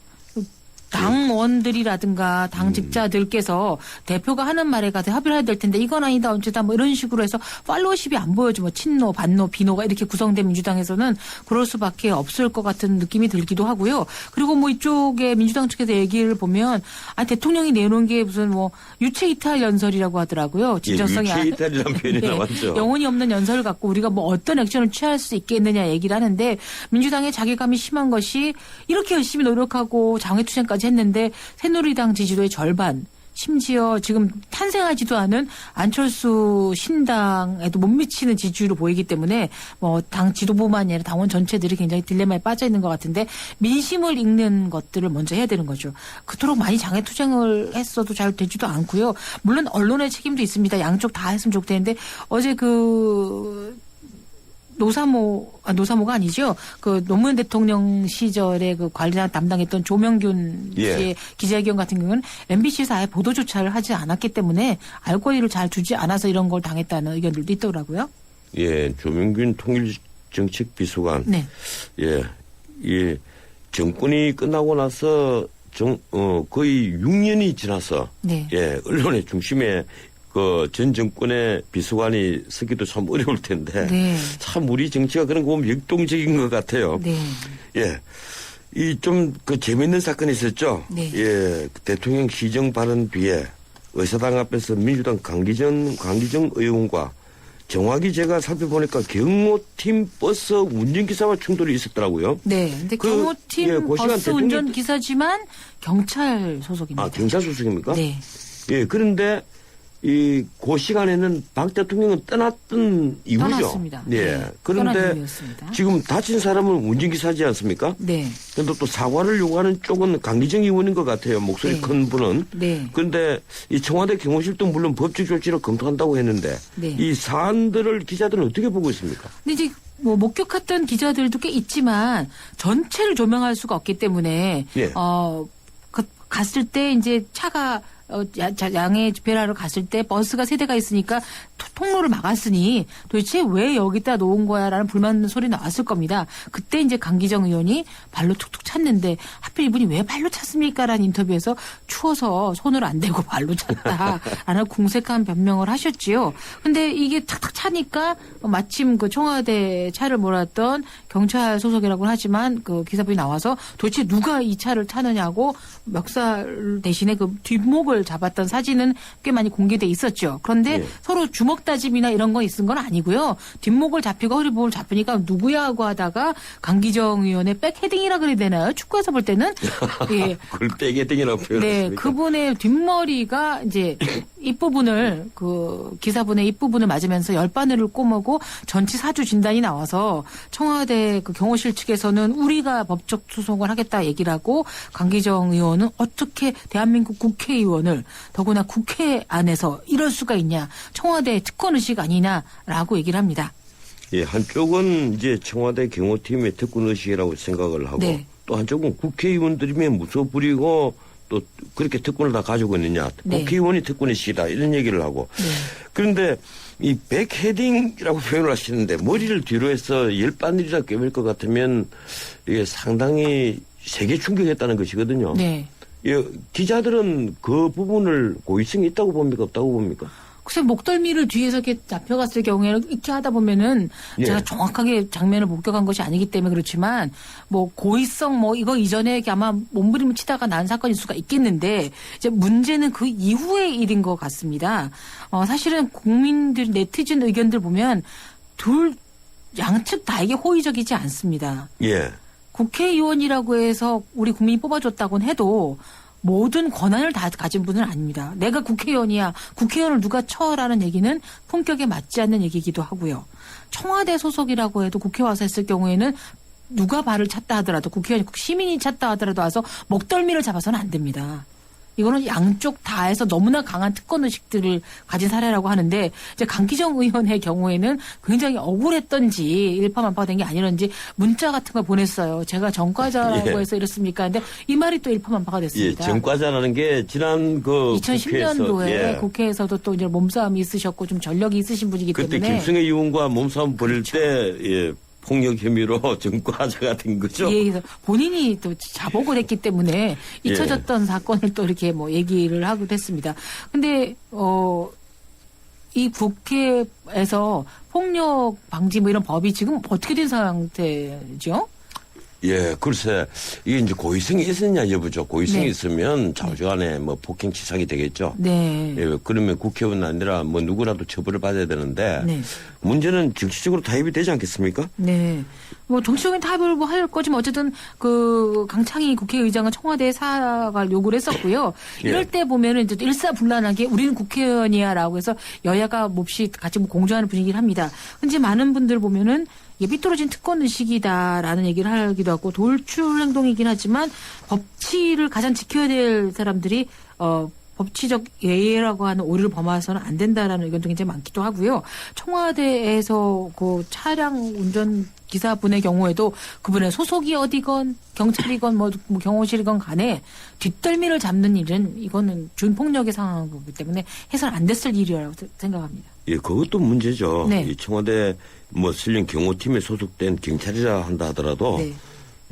당원들이라든가 당직자들께서 대표가 하는 말에 가서 협의를 해야 될 텐데 이건 아니다 언제다 뭐 이런 식으로 해서 팔로우십이 안 보여줘. 뭐 친노, 반노, 비노가 이렇게 구성된 민주당에서는 그럴 수밖에 없을 것 같은 느낌이 들기도 하고요. 그리고 뭐 이쪽에 민주당 측에서 얘기를 보면 대통령이 내놓은 게 무슨 뭐 유체이탈 연설이라고 하더라고요. 진정성이 유체이탈이라는 표현이 나왔죠. 영혼이 없는 연설을 갖고 우리가 뭐 어떤 액션을 취할 수 있겠느냐 얘기를 하는데 민주당의 자괴감이 심한 것이 이렇게 열심히 노력하고 장외투쟁까지 했는데 새누리당 지지도의 절반 심지어 지금 탄생하지도 않은 안철수 신당에도 못 미치는 지지율을 보이기 때문에 뭐 당 지도부만이 아니라 당원 전체들이 굉장히 딜레마에 빠져 있는 것 같은데 민심을 읽는 것들을 먼저 해야 되는 거죠. 그토록 많이 장애투쟁을 했어도 잘 되지도 않고요. 물론 언론의 책임도 있습니다. 양쪽 다 했으면 좋겠는데 어제 노사모가 아니죠. 그 노무현 대통령 시절에 그 관리자 담당했던 조명균 씨의 기자회견 같은 경우는 MBC에서 아예 보도조차를 하지 않았기 때문에 알 권리를 잘 주지 않아서 이런 걸 당했다는 의견들도 있더라고요. 예, 조명균 통일정책비서관. 네. 예, 이 정권이 끝나고 나서 거의 6년이 지나서 네. 예, 언론의 중심에 그 전 정권의 비서관이 서기도 참 어려울 텐데 네. 참 우리 정치가 그런 거 보면 역동적인 것 같아요. 네. 예. 이 좀 그 재밌는 사건이 있었죠. 네. 예. 대통령 시정 발언 뒤에 의사당 앞에서 민주당 강기정 의원과 정확히 제가 살펴보니까 경호팀 버스 운전기사와 충돌이 있었더라고요. 네. 근데 경호팀 버스 운전기사지만 경찰 소속입니다. 아, 경찰 소속입니까? 네. 예. 그런데 그 시간에는 박 대통령은 떠났던 이후죠. 떠났습니다. 예. 네. 그런데 지금 다친 사람은 운전기사지 않습니까? 네. 그런데 또 사과를 요구하는 쪽은 강기정 의원인 것 같아요. 목소리 큰 분은. 네. 그런데 이 청와대 경호실도 물론 법적 조치를 검토한다고 했는데 네. 이 사안들을 기자들은 어떻게 보고 있습니까? 근데 이제 뭐 목격했던 기자들도 꽤 있지만 전체를 조명할 수가 없기 때문에 예. 갔을 때 이제 차가 양해 집회하러 갔을 때 버스가 세 대가 있으니까 통로를 막았으니 도대체 왜 여기다 놓은 거야라는 불만 소리 나왔을 겁니다. 그때 이제 강기정 의원이 발로 툭툭 찼는데 하필 이분이 왜 발로 찼습니까라는 인터뷰에서 추워서 손을 안 대고 발로 찼다라는 궁색한 변명을 하셨지요. 근데 이게 탁탁 차니까 마침 그 청와대 차를 몰았던 경찰 소속이라고 하지만 그 기사분이 나와서 도대체 누가 이 차를 타느냐고 멱살 대신에 그 뒷목을 잡았던 사진은 꽤 많이 공개돼 있었죠. 그런데 서로 주먹 다짐이나 이런 거 있은 건 아니고요. 뒷목을 잡히고 허리목을 잡히니까 누구야 하고 하다가 강기정 의원의 백헤딩이라 그래야 되나요? 축구에서 볼 때는 예. 그걸 백헤딩이라고 표현했습니까? 네, 그분의 뒷머리가 이제 입부분을 그 기사분의 입부분을 맞으면서 열바늘을 꼬매고 전치 사주 진단이 나와서 청와대 그 경호실 측에서는 우리가 법적 소송을 하겠다 얘기를 하고 강기정 의원은 어떻게 대한민국 국회의원을 더구나 국회 안에서 이럴 수가 있냐 청와대 특권 의식 아니냐라고 얘기를 합니다. 예, 한쪽은 이제 청와대 경호팀의 특권 의식이라고 생각을 하고 네. 또 한쪽은 국회의원들이면 무소 부리고 또 그렇게 특권을 다 가지고 있느냐. 네. 국회의원이 특권이시다 이런 얘기를 하고. 네. 그런데 이 백헤딩이라고 표현을 하시는데 머리를 뒤로 해서 열바늘이라 꿰맬 것 같으면 이게 상당히 세계 충격했다는 것이거든요. 네. 예, 기자들은 그 부분을 고의성이 있다고 봅니까? 없다고 봅니까? 글쎄 목덜미를 뒤에서 이렇게 잡혀갔을 경우에는 이렇게 하다 보면은 예. 제가 정확하게 장면을 목격한 것이 아니기 때문에 그렇지만 뭐 고의성 뭐 이거 이전에 이렇게 아마 몸부림을 치다가 난 사건일 수가 있겠는데 이제 문제는 그 이후의 일인 것 같습니다. 사실은 국민들 네티즌 의견들 보면 둘 양측 다에게 호의적이지 않습니다. 예. 국회의원이라고 해서 우리 국민이 뽑아줬다고는 해도 모든 권한을 다 가진 분은 아닙니다. 내가 국회의원이야. 국회의원을 누가 쳐라는 얘기는 품격에 맞지 않는 얘기이기도 하고요. 청와대 소속이라고 해도 국회 와서 했을 경우에는 누가 발을 찼다 하더라도 국회의원이 시민이 찼다 하더라도 와서 목덜미를 잡아서는 안 됩니다. 이거는 양쪽 다에서 너무나 강한 특권 의식들을 가진 사례라고 하는데 이제 강기정 의원의 경우에는 굉장히 억울했던지 일파만파된 게 아니런지 문자 같은 걸 보냈어요. 제가 전과자라고 해서 이랬습니까? 근데 이 말이 또 일파만파가 됐습니다. 예, 전과자라는 게 지난 그 2010년도에 국회에서도 또 이제 몸싸움이 있으셨고 좀 전력이 있으신 분이기 그때 때문에 김승혜 의원과 몸싸움 벌일 때 예, 폭력 혐의로 전과자가 된 거죠. 예, 그래서 본인이 또 자복을 했기 때문에 잊혀졌던 사건을 또 이렇게 뭐 얘기를 하기도 했습니다. 근데 이 국회에서 폭력 방지 뭐 이런 법이 지금 어떻게 된 상태죠? 예, 글쎄, 이게 이제 고의성이 있었냐 여부죠. 고의성이 네. 있으면 좌우간에 뭐 폭행치사기 되겠죠. 네. 예, 그러면 국회의원 아니라 뭐 누구라도 처벌을 받아야 되는데 네. 문제는 정치적으로 타협이 되지 않겠습니까? 네. 뭐 정치적인 타협을 뭐 할 거지만 어쨌든 그 강창희 국회의장은 청와대에 사과를 요구를 했었고요. 이럴 예. 때 보면은 이제 일사불란하게 우리는 국회의원이야라고 해서 여야가 몹시 같이 뭐 공조하는 분위기를 합니다. 근데 많은 분들 보면은 이게 삐뚤어진 특권 의식이다라는 얘기를 하기도 하고 돌출 행동이긴 하지만 법치를 가장 지켜야 될 사람들이 법치적 예의라고 하는 오류를 범해서는 안 된다라는 의견도 굉장히 많기도 하고요. 청와대에서 그 차량 운전 기사분의 경우에도 그분의 소속이 어디건 경찰이건 뭐 경호실이건 간에 뒷덜미를 잡는 일은 이거는 준폭력의 상황이기 때문에 해서는 안 됐을 일이라고 생각합니다. 예, 그것도 문제죠. 네. 이 청와대 뭐 신령 경호팀에 소속된 경찰이라 한다 하더라도 네.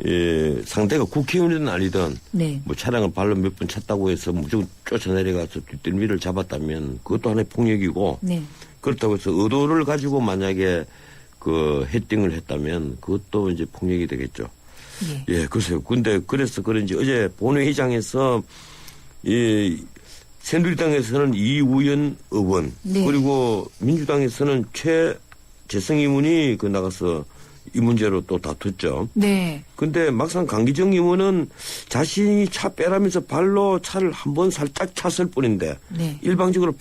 예, 상대가 국회의원이든 아니든 네. 뭐 차량을 발로 몇 번 찼다고 해서 무조건 쫓아내려가서 뒷덜미를 잡았다면 그것도 하나의 폭력이고 네. 그렇다고 해서 의도를 가지고 만약에 그 헤딩을 했다면 그것도 이제 폭력이 되겠죠. 예, 글쎄요. 근데 그래서 그런지 어제 본회의장에서 이 새누리당에서는 이우연 의원 네. 그리고 민주당에서는 최재성 의원이 그 나가서 이 문제로 또 다퉜죠. 네. 근데 막상 강기정 의원은 자신이 차 빼라면서 발로 차를 한 번 살짝 찼을 뿐인데 네. 일방적으로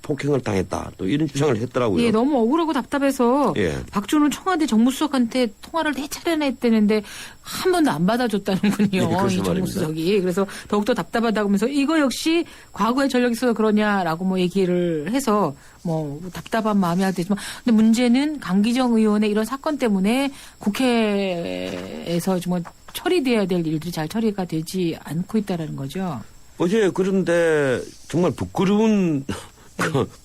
폭행을 당했다. 또 이런 주장을 했더라고요. 예, 너무 억울하고 답답해서 예. 박준호 청와대 정무수석한테 통화를 4차례나 했다는데 한 번도 안 받아줬다는군요. 네, 그래서 이 말입니다. 정무수석이. 그래서 더욱더 답답하다고 하면서 이거 역시 과거에 전력이 있어서 그러냐라고 뭐 얘기를 해서 뭐 답답한 마음이 되지만 근데 문제는 강기정 의원의 이런 사건 때문에 국회에서 정말 처리돼야 될 일들이 잘 처리가 되지 않고 있다라는 거죠. 어제 그런데 정말 부끄러운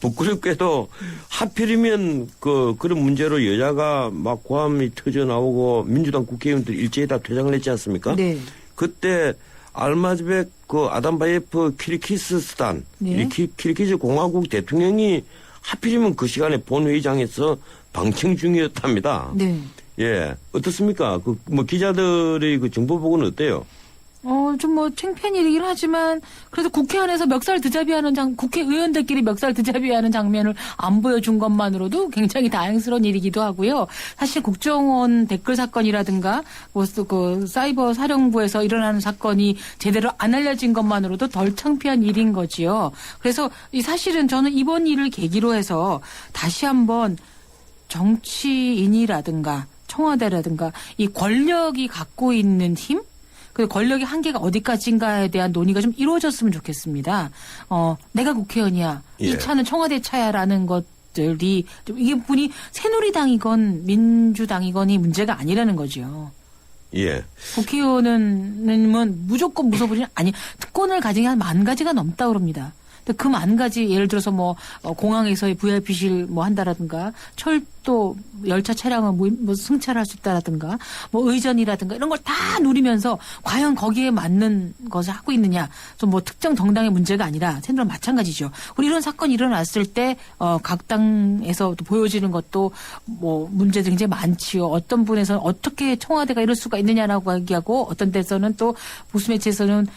부끄럽게도 하필이면 그런 문제로 여야가 막 고함이 터져 나오고 민주당 국회의원들 일제히 다 퇴장을 했지 않습니까? 네. 그때 알마즈벡 아담바예프 키르기스스탄 네. 키르기즈 공화국 대통령이 하필이면 그 시간에 본회의장에서 방청 중이었답니다. 네. 예, 어떻습니까? 뭐 기자들의 그 정보 보고는 어때요? 좀 뭐 창피한 일이긴 하지만 그래서 국회 안에서 멱살 드자비하는 국회의원들끼리 멱살 드자비하는 장면을 안 보여준 것만으로도 굉장히 다행스러운 일이기도 하고요. 사실 국정원 댓글 사건이라든가 그 사이버 사령부에서 일어나는 사건이 제대로 안 알려진 것만으로도 덜 창피한 일인 거지요. 그래서 사실은 저는 이번 일을 계기로 해서 다시 한번 정치인이라든가 청와대라든가 이 권력이 갖고 있는 힘? 그 권력의 한계가 어디까지인가에 대한 논의가 좀 이루어졌으면 좋겠습니다. 내가 국회의원이야. 예. 이 차는 청와대 차야라는 것들이 좀 이게 분이 새누리당이건 민주당이건이 문제가 아니라는 거죠. 예. 국회의원은 무조건 무소불위는 아니 특권을 가진 게 한 10,000가지가 넘다 그럽니다. 그 10,000가지 예를 들어서 뭐 공항에서의 VIP실 뭐 한다라든가 철도 열차 차량을 뭐 승차할 수 있다라든가 뭐 의전이라든가 이런 걸 다 누리면서 과연 거기에 맞는 것을 하고 있느냐 좀 뭐 특정 정당의 문제가 아니라 새누리랑 마찬가지죠. 우리 이런 사건이 일어났을 때 각 당에서 또 보여지는 것도 뭐 문제들이 굉장히 많지요. 어떤 분에서는 어떻게 청와대가 이럴 수가 있느냐라고 얘기하고 어떤 데서는 또 보수 매체에서는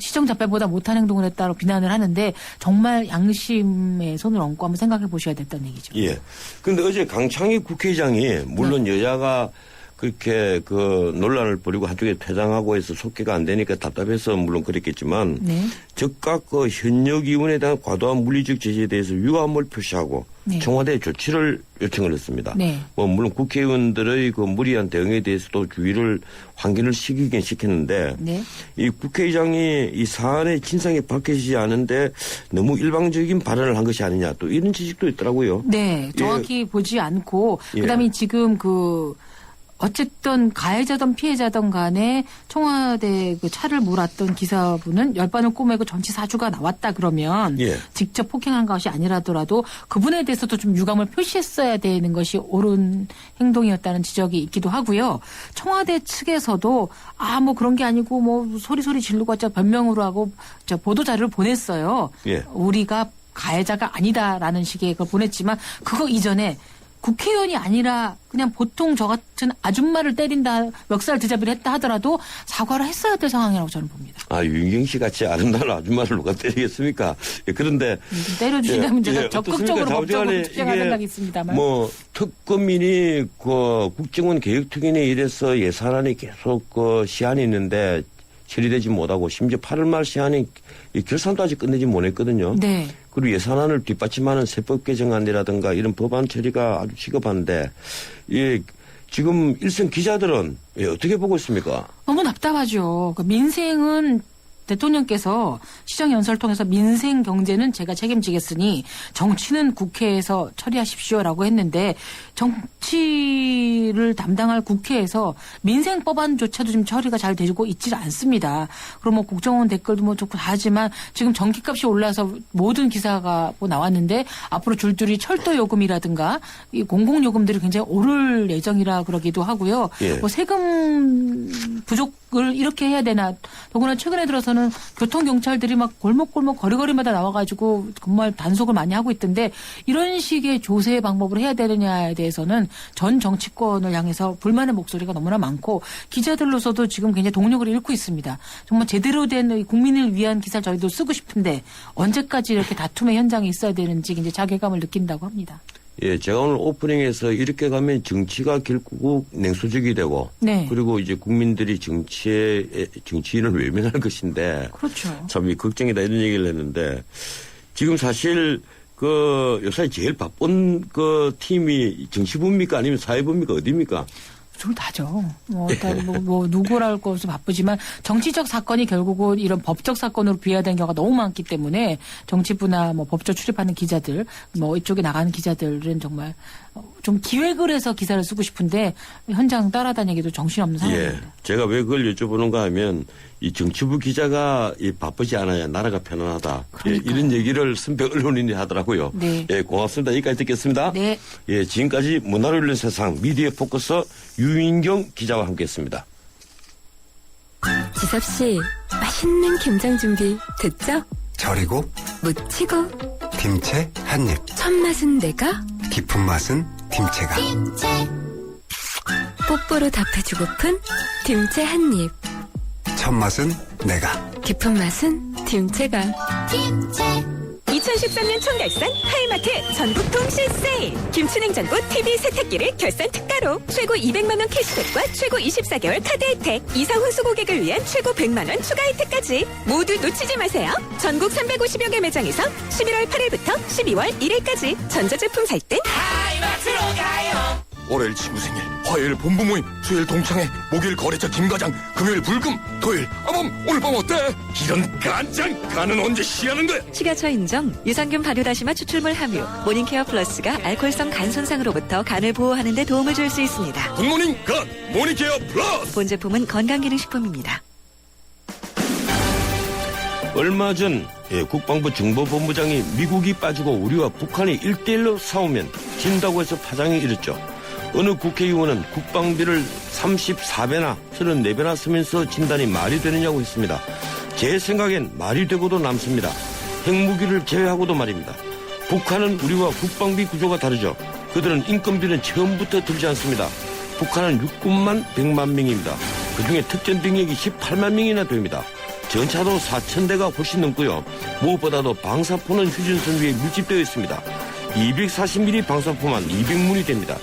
시정잡배보다 못한 행동을 했다고 비난을 하는데 정말 양심에 손을 얹고 한번 생각해 보셔야 됐다는 얘기죠. 예. 근데 어제 강창희 국회의장이 물론 여야가 그렇게 논란을 벌이고 한쪽에 퇴장하고 해서 속개가 안 되니까 답답해서 물론 그랬겠지만 네. 즉각 현역 의원에 대한 과도한 물리적 제재에 대해서 유감을 표시하고 네. 청와대에 조치를 요청을 했습니다. 네. 뭐 물론 국회의원들의 무리한 대응에 대해서도 주의를 환기를 시키긴 시켰는데 네. 이 국회의장이 이 사안의 진상이 밝혀지지 않은데 너무 일방적인 발언을 한 것이 아니냐 또 이런 지적도 있더라고요. 네, 정확히 보지 않고 예. 그다음에 지금 어쨌든 가해자든 피해자든 간에 청와대 그 차를 몰았던 기사분은 열반을 꼬매고 정치 사주가 나왔다 그러면 예. 직접 폭행한 것이 아니라더라도 그분에 대해서도 좀 유감을 표시했어야 되는 것이 옳은 행동이었다는 지적이 있기도 하고요. 청와대 측에서도 뭐 그런 게 아니고 뭐 소리 지르고 변명으로 하고 보도 자료를 보냈어요. 예. 우리가 가해자가 아니다라는 식의 걸 보냈지만 그거 이전에 국회의원이 아니라 그냥 보통 저 같은 아줌마를 때린다, 멱살 드잡이를 했다 하더라도 사과를 했어야 될 상황이라고 저는 봅니다. 윤경 씨 같이 아름다운 아줌마를 누가 때리겠습니까? 예, 그런데 때려주신다면 제가 어떻습니까? 적극적으로 법적으로 투쟁할 이게 생각이 있습니다만. 뭐 특검이니 국정원 개혁특위니 이래서 예산안이 계속 시한이 있는데 처리되지 못하고 심지어 8월 말 시한이 결산도 아직 끝내지 못했거든요. 네. 그리고 예산안을 뒷받침하는 세법 개정안이라든가 이런 법안 처리가 아주 시급한데 지금 일선 기자들은 어떻게 보고 있습니까? 너무 답답하죠. 민생은 대통령께서 시정연설 통해서 민생 경제는 제가 책임지겠으니 정치는 국회에서 처리하십시오라고 했는데 정치를 담당할 국회에서 민생 법안조차도 지금 처리가 잘 되고 있지 않습니다. 그럼 뭐 국정원 댓글도 뭐 좋고 다 하지만 지금 전기값이 올라서 모든 기사가 뭐 나왔는데 앞으로 줄줄이 철도 요금이라든가 이 공공요금들이 굉장히 오를 예정이라 그러기도 하고요. 예. 뭐 세금 부족을 이렇게 해야 되나. 더구나 최근에 들어서는 교통경찰들이 막 골목골목 거리마다 나와가지고 정말 단속을 많이 하고 있던데 이런 식의 조세 방법을 해야 되느냐에 대해서는 전 정치권을 향해서 불만의 목소리가 너무나 많고 기자들로서도 지금 굉장히 동력을 잃고 있습니다. 정말 제대로 된 국민을 위한 기사를 저희도 쓰고 싶은데 언제까지 이렇게 다툼의 현장에 있어야 되는지 굉장히 자괴감을 느낀다고 합니다. 예, 제가 오늘 오프닝에서 이렇게 가면 정치가 결국 냉소적이 되고, 네. 그리고 이제 국민들이 정치인을 외면할 것인데, 그렇죠. 참 걱정이다 이런 얘기를 했는데, 지금 사실 요새 제일 바쁜 팀이 정치부입니까 아니면 사회부입니까 어디입니까? 둘 다죠. 누구랄 것도 바쁘지만 정치적 사건이 결국은 이런 법적 사건으로 비화되는 경우가 너무 많기 때문에 정치부나 뭐 법조 출입하는 기자들, 뭐 이쪽에 나가는 기자들은 정말 좀 기획을 해서 기사를 쓰고 싶은데 현장 따라다니기도 정신없는 상황입니다. 예. 제가 왜 그걸 여쭤보는가 하면 이 정치부 기자가 바쁘지 않아야 나라가 편안하다. 예, 이런 얘기를 선배 언론인이 하더라고요. 네. 예, 고맙습니다. 여기까지 듣겠습니다. 네. 예, 지금까지 문화를 열린 세상 미디어 포커스 유인경 기자와 함께했습니다. 지섭 씨, 맛있는 김장 준비 됐죠? 절이고 무치고 김치 한 입. 첫 맛은 내가, 깊은 맛은 김치가. 뽀뽀로 답해주고픈 김치 한 입. 첫 맛은 내가. 깊은 맛은 김치가. 2013년 총결산 하이마트 전국 동시 세일. 김치냉장고 TV 세탁기를 결산 특가로 최고 200만 원 캐시백과 최고 24개월 카드 혜택, 이상 훈수 고객을 위한 최고 100만 원 추가 혜택까지 모두 놓치지 마세요. 전국 350여 개 매장에서 11월 8일부터 12월 1일까지 전자제품 살 땐 하이마트로 가요. 월요일 친구 생일, 화요일 본부 모임, 수요일 동창회, 목요일 거래처 김과장, 금요일 불금, 토요일 오늘 밤 어때? 이런 간장 간은 언제 시하는 거야? 식약처 인정 유산균 발효다시마 추출물 함유 모닝케어 플러스가 알코올성 간 손상으로부터 간을 보호하는 데 도움을 줄 수 있습니다. 굿모닝 간 모닝케어 플러스. 본 제품은 건강기능식품입니다. 얼마 전 국방부 정보본부장이 미국이 빠지고 우리와 북한이 1대1로 싸우면 진다고 해서 파장이 일었죠. 어느 국회의원은 국방비를 34배나 34배나 쓰면서 진단이 말이 되느냐고 했습니다. 제 생각엔 말이 되고도 남습니다. 핵무기를 제외하고도 말입니다. 북한은 우리와 국방비 구조가 다르죠. 그들은 인건비는 처음부터 들지 않습니다. 북한은 육군만 100만 명입니다. 그중에 특전 병력이 18만 명이나 됩니다. 전차도 4,000대가 훨씬 넘고요. 무엇보다도 방사포는 휴전선 위에 밀집되어 있습니다. 240mm 방사포만 200문이 됩니다.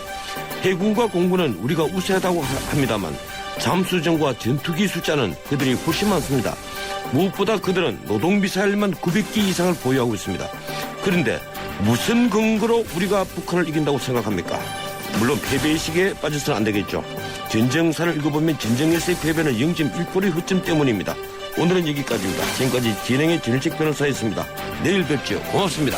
해군과 공군은 우리가 우세하다고 합니다만 잠수정과 전투기 숫자는 그들이 훨씬 많습니다. 무엇보다 그들은 노동미사일만 900기 이상을 보유하고 있습니다. 그런데 무슨 근거로 우리가 북한을 이긴다고 생각합니까? 물론 패배의식에 빠져서는 안 되겠죠. 전쟁사를 읽어보면 전쟁에서의 패배는 0.1%의 허점 때문입니다. 오늘은 여기까지입니다. 지금까지 진행의 전일책 변호사였습니다. 내일 뵙죠. 고맙습니다.